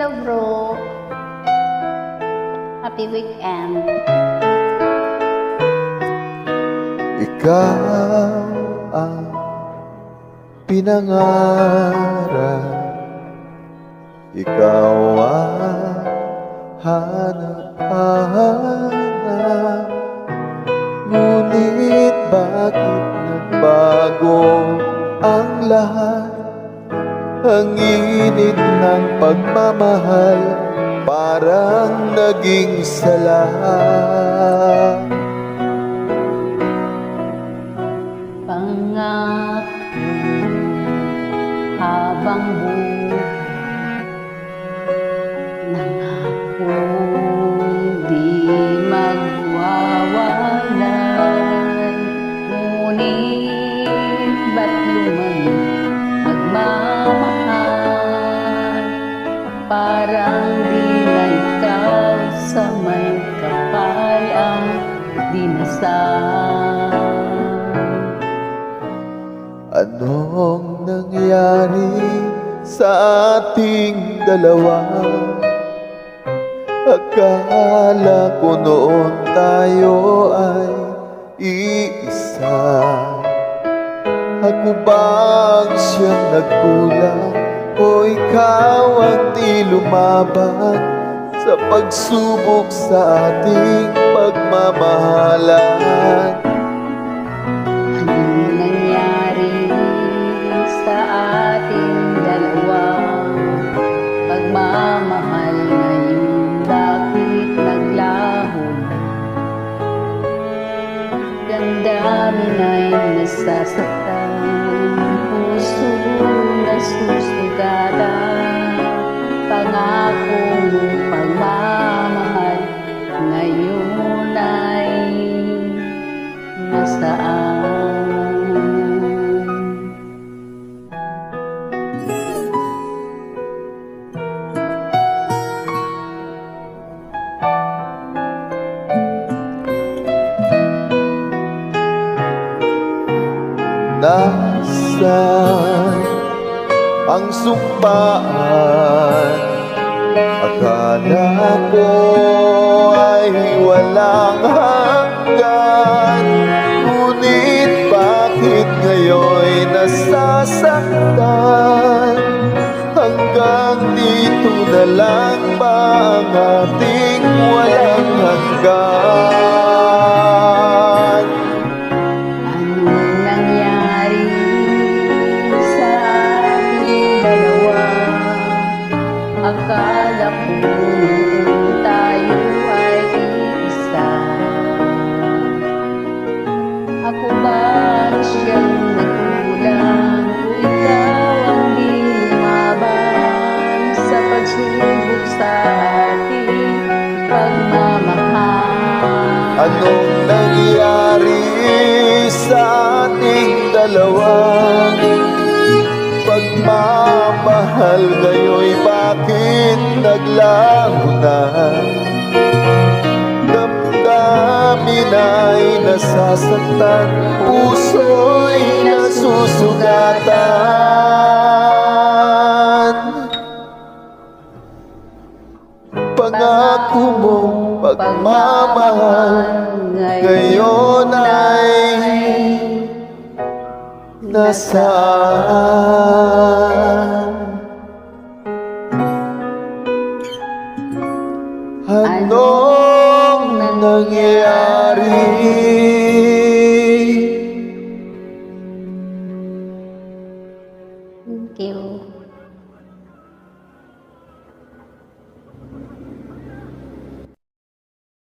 Hello bro. Happy weekend. Ikaw ang pinangarap, ikaw ang hanap-hanap. Ngunit bakit nagbago ang lahat? Ang init ng pagmamahal parang naging sala. Pangako habang buhay, nangakong di magwawalay. Ngunit ba't lumamig magmamahal? Parang di na ikaw sa may kapal ang dinasal. Anong nangyari sa ating dalawa? Akala ko noon tayo ay iisa. Ako bang siyang nagkulang o ikaw ang di lumaban sa pagsubok sa ating pagmamahalan? Anong nangyari sa ating dalawa? Pagmamahal ngayon, bakit naglaho? Damdamin ay nasasaktan, puso nasusugatan. Pangako mong pagmamahal ngayon ay nasaan? Nasaan ang sumpaan? Akala ko ay walang hanggan. Ngunit bakit ngayon'y nasasaktan? Hanggang dito na lang ba ang ating walang hanggan? Anong nangyari sa ating dalawa? Akala ko noon tayo ay iisa. Ako ba siyang nagkulang o ikaw ang di lumaban sa pagsubok sa ating pagmamahal? Anong nangyari sa ating dalawa? Pagmamahal ngayon'y bakit naglaho na? Damdamin ay nasasaktan, puso'y nasusugatan. Pangako mong pagmamahal ngayon ay nasaan? Anong nangyari? Thank you.